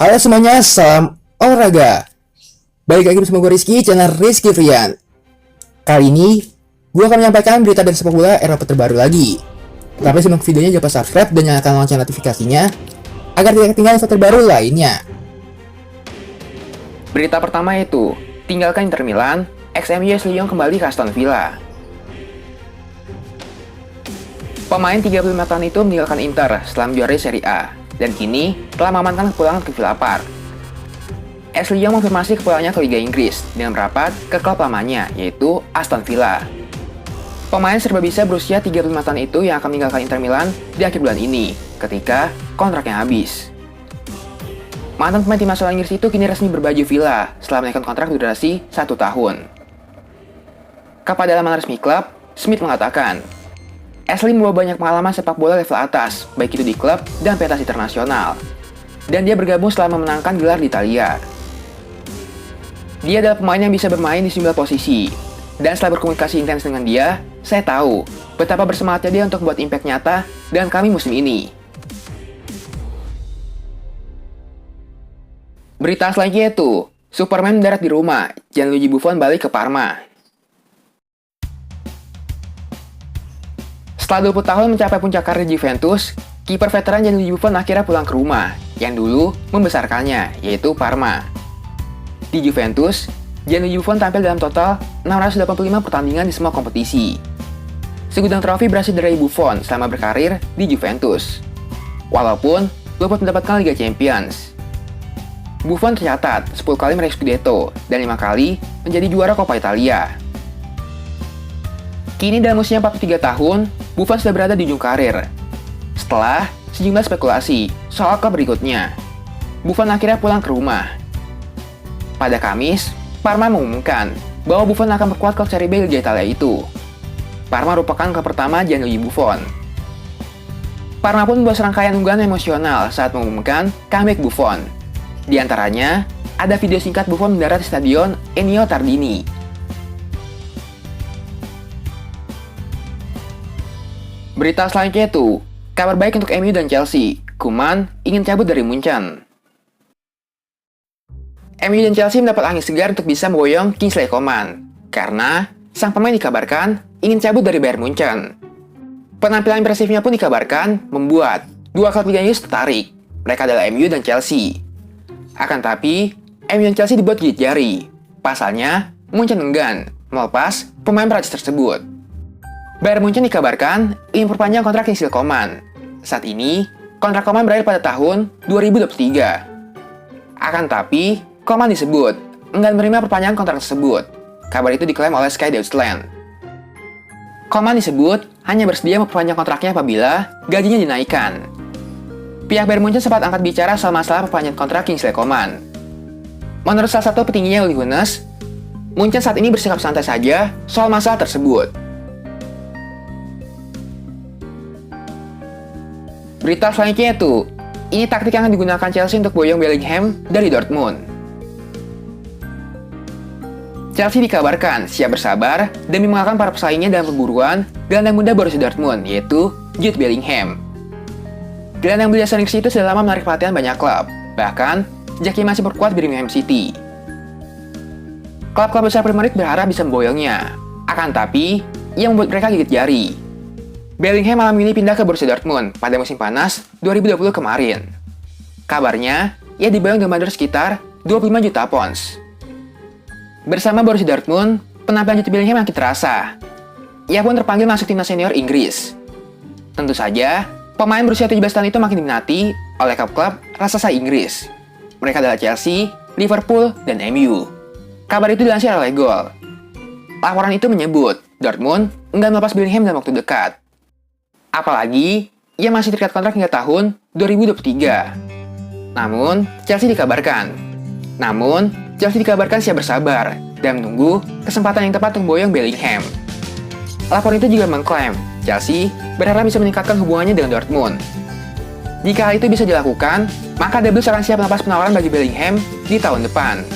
Halo semuanya, salam olahraga. Balik lagi bersama gue Rizky, channel Rizky Frian. Kali ini, gue akan menyampaikan berita dari sepak bola Eropa terbaru lagi. Tapi simak videonya, jangan lupa subscribe dan nyalakan lonceng notifikasinya agar tidak ketinggalan info terbaru lainnya. Berita pertama itu, tinggalkan Inter Milan, ex-MU Ashley Young kembali ke Aston Villa. Pemain 35 tahun itu meninggalkan Inter setelah menjuarai Serie A, dan kini telah mengamankan kepulangan ke Villa Park. Ashley Young mengonfirmasi kepulangannya ke Liga Inggris dengan merapat ke klub lamanya, yaitu Aston Villa. Pemain serba bisa berusia 35 tahun itu yang akan meninggalkan Inter Milan di akhir bulan ini, ketika kontraknya habis. Mantan pemain tim nasional Inggris itu kini resmi berbaju Villa setelah menaikkan kontrak durasi 1 tahun. Kepada laman resmi klub, Smith mengatakan, Ashley membawa banyak pengalaman sepak bola level atas, baik itu di klub dan pentas internasional. Dan dia bergabung setelah memenangkan gelar di Italia. Dia adalah pemain yang bisa bermain di sejumlah posisi. Dan setelah berkomunikasi intens dengan dia, saya tahu betapa bersemangatnya dia untuk membuat impact nyata dan kami musim ini. Berita selanjutnya itu, Superman mendarat di Roma, Gianluigi Buffon balik ke Parma. Setelah 20 tahun mencapai puncak karir Juventus, kiper veteran Gianluigi Buffon akhirnya pulang ke rumah, yang dulu membesarkannya, yaitu Parma. Di Juventus, Gianluigi Buffon tampil dalam total 685 pertandingan di semua kompetisi. Segudang trofi berhasil diraih Buffon selama berkarir di Juventus. Walaupun luput mendapatkan Liga Champions. Buffon tercatat 10 kali meraih Scudetto dan 5 kali menjadi juara Coppa Italia. Kini dalam usia 43 tahun, Buffon sudah berada di ujung karir. Setelah sejumlah spekulasi soal klub berikutnya, Buffon akhirnya pulang ke rumah. Pada Kamis, Parma mengumumkan bahwa Buffon akan memperkuat klub Serie B Liga Italia itu. Parma merupakan klub pertama Gianluigi Buffon. Parma pun membuat serangkaian unggahan emosional saat mengumumkan comeback Buffon. Di antaranya, ada video singkat Buffon mendarat di Stadion Ennio Tardini. Berita selanjutnya itu, kabar baik untuk MU dan Chelsea. Koeman ingin cabut dari Munchen. MU dan Chelsea mendapat angin segar untuk bisa memboyong Kingsley Coman, karena sang pemain dikabarkan ingin cabut dari Bayern Munchen. Penampilan impresifnya pun dikabarkan membuat dua klub Liga Inggris tertarik. Mereka adalah MU dan Chelsea. Akan tapi, MU dan Chelsea dibuat gigit jari. Pasalnya, Munchen enggan melepas pemain Prancis tersebut. Bayern Munchen dikabarkan ingin perpanjang kontrak Kingsley Coman. Saat ini, kontrak Coman berakhir pada tahun 2023. Akan tapi, Coman disebut enggan menerima perpanjangan kontrak tersebut. Kabar itu diklaim oleh Sky Deutschland. Coman disebut hanya bersedia memperpanjang kontraknya apabila gajinya dinaikkan. Pihak Bayern Munchen sempat angkat bicara soal masalah perpanjangan kontrak Kingsley Coman. Menurut salah satu petingginya Uli Hoeneß, Munchen saat ini bersikap santai saja soal masalah tersebut. Berita selanjutnya itu, ini taktik yang akan digunakan Chelsea untuk boyong Bellingham dari Dortmund. Chelsea dikabarkan siap bersabar demi mengalahkan para pesaingnya dalam perburuan gelandang muda Borussia Dortmund, yaitu Jude Bellingham. Gelandang belia asal Inggris itu sudah lama menarik perhatian banyak klub, bahkan sejak ia masih berkuat di Birmingham City. Klub-klub besar Premier League berharap bisa memboyongnya, akan tapi ia membuat mereka gigit jari. Bellingham malah memilih pindah ke Borussia Dortmund pada musim panas 2020 kemarin. Kabarnya, ia diboyong dengan bandar sekitar 25 juta pounds. Bersama Borussia Dortmund, penampilan Jude Bellingham makin terasa. Ia pun terpanggil masuk timnas senior Inggris. Tentu saja, pemain berusia 17 tahun itu makin diminati oleh klub-klub raksasa Inggris. Mereka adalah Chelsea, Liverpool, dan MU. Kabar itu dilansir oleh Goal. Laporan itu menyebut Dortmund enggan melepas Bellingham dalam waktu dekat. Apalagi, ia masih terikat kontrak hingga tahun 2023. Namun, Chelsea dikabarkan siap bersabar dan menunggu kesempatan yang tepat untuk memboyong Bellingham. Laporan itu juga mengklaim Chelsea berharap bisa meningkatkan hubungannya dengan Dortmund. Jika hal itu bisa dilakukan, maka The Blues akan siap melepas penawaran bagi Bellingham di tahun depan.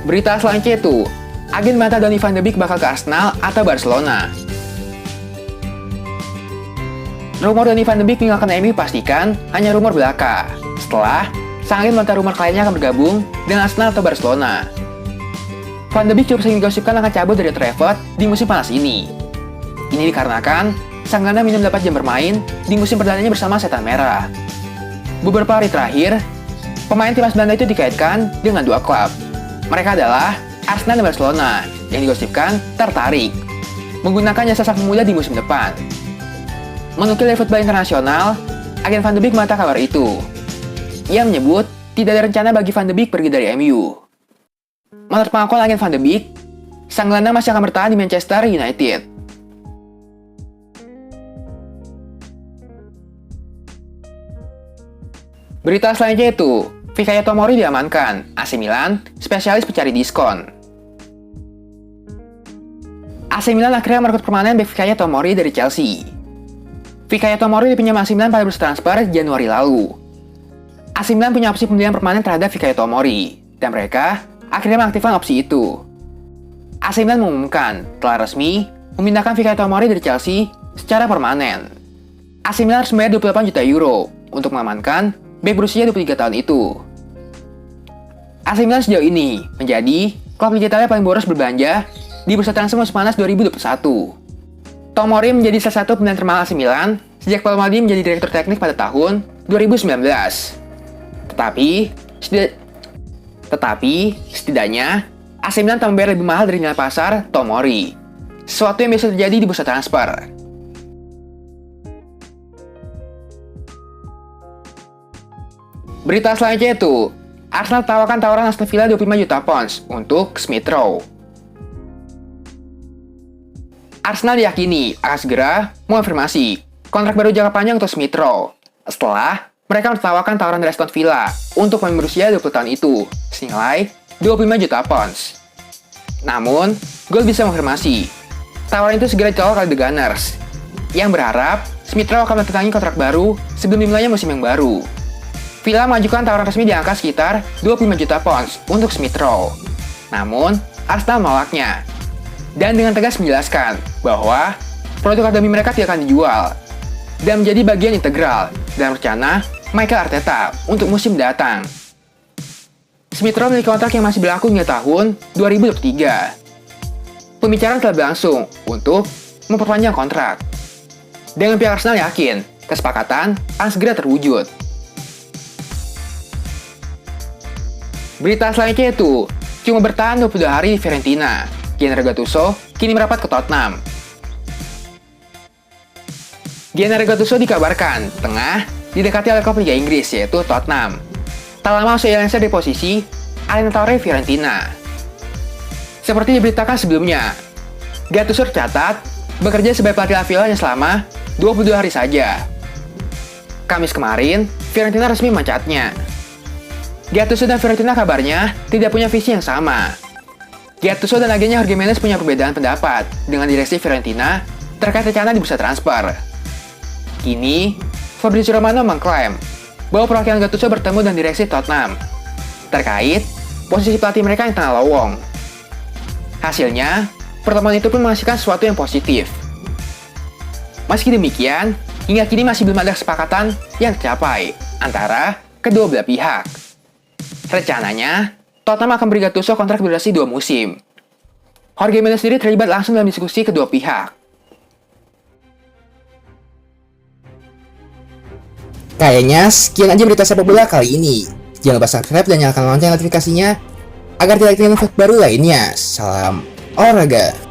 Berita selanjutnya itu, agen bantah Donny van de Beek bakal ke Arsenal atau Barcelona. Rumor Donny van de Beek meninggalkan MU pastikan hanya rumor belaka. Setelah sang agen melontar rumor kliennya akan bergabung dengan Arsenal atau Barcelona. Van de Beek cukup sering digosipkan akan cabut dari Trafford di musim panas ini. Ini dikarenakan sang gelandang minum 8 jam bermain di musim perdananya bersama Setan Merah. Beberapa hari terakhir, pemain timnas Belanda itu dikaitkan dengan dua klub. Mereka adalah Arsenal dan Barcelona yang digosipkan tertarik menggunakan jasa sang pemuda di musim depan. Menukil dari Football International, agen Van de Beek membantah kabar itu. Ia menyebut tidak ada rencana bagi Van de Beek pergi dari MU. Menurut pengakuan agen Van de Beek, sang gelandang masih akan bertahan di Manchester United. Berita selanjutnya itu, Fikayo Tomori diamankan, AC Milan, spesialis pencari diskon. AC Milan akhirnya merekrut permanen bek Fikayo Tomori dari Chelsea. Fikayo Tomori dipinjam AC Milan pada bursa transfer Januari lalu. AC Milan punya opsi pembelian permanen terhadap Fikayo Tomori, dan mereka akhirnya mengaktifkan opsi itu. AC Milan mengumumkan telah resmi memindahkan Fikayo Tomori dari Chelsea secara permanen. AC Milan harus membayar 28 juta euro untuk mengamankan bek berusia 23 tahun itu. AC Milan sejauh ini menjadi klub digitalnya paling boros berbelanja di bursa transfer musim panas 2021. Tomori menjadi salah satu pemain termahal AC Milan sejak Paolo Maldini menjadi direktur teknik pada tahun 2019. Tetapi setidaknya AC Milan tak membayar lebih mahal dari nilai pasar Tomori, sesuatu yang biasa terjadi di bursa transfer. Berita selanjutnya itu, Arsenal tawarkan tawaran Aston Villa 25 juta pounds untuk Smith Rowe. Arsenal diyakini akan segera mengonfirmasi kontrak baru jangka panjang untuk Smith Rowe setelah mereka menawarkan tawaran dari Aston Villa untuk pemain berusia 20 tahun itu senilai 25 juta pounds. Namun, Goal bisa mengonfirmasi tawaran itu segera ditolak oleh The Gunners yang berharap Smith Rowe akan menandatangani kontrak baru sebelum dimulainya musim yang baru. Villa mengajukan tawaran resmi di angka sekitar 25 juta pounds untuk Smith Rowe. Namun, Arsenal menolaknya dan dengan tegas menjelaskan bahwa produk akademi mereka tidak akan dijual dan menjadi bagian integral dalam rencana Mikel Arteta untuk musim datang. Smith Rowe memiliki kontrak yang masih berlaku hingga tahun 2023. Pembicaraan telah berlangsung untuk memperpanjang kontrak. Dengan pihak Arsenal yakin kesepakatan akan segera terwujud. Berita selanjutnya itu, cuma bertahan 22 hari di Fiorentina, Gennaro Gattuso kini merapat ke Tottenham. Gennaro Gattuso dikabarkan tengah didekati oleh klub Liga Inggris yaitu Tottenham. Tak lama usai ia lengser di posisi Allenatore Fiorentina. Seperti diberitakan sebelumnya, Gattuso tercatat bekerja sebagai pelatih La Viola hanya selama 22 hari saja. Kamis kemarin, Fiorentina resmi mencatnya. Gattuso dan Fiorentina kabarnya tidak punya visi yang sama. Gattuso dan agennya Jorge Mendes punya perbedaan pendapat dengan direksi Fiorentina terkait rencana di bursa transfer. Kini, Fabrizio Romano mengklaim bahwa perwakilan Gattuso bertemu dengan direksi Tottenham terkait posisi pelatih mereka yang tengah lowong. Hasilnya, pertemuan itu pun menghasilkan sesuatu yang positif. Meski demikian, hingga kini masih belum ada kesepakatan yang tercapai antara kedua belah pihak. Rencananya, Tottenham akan beri Gattuso kontrak durasi 2 musim. Jorge Mendes sendiri terlibat langsung dalam diskusi kedua pihak. Kayaknya sekian aja berita sepak bola kali ini. Jangan lupa subscribe dan nyalakan lonceng notifikasinya agar tidak ketinggalan info baru lainnya. Salam olahraga.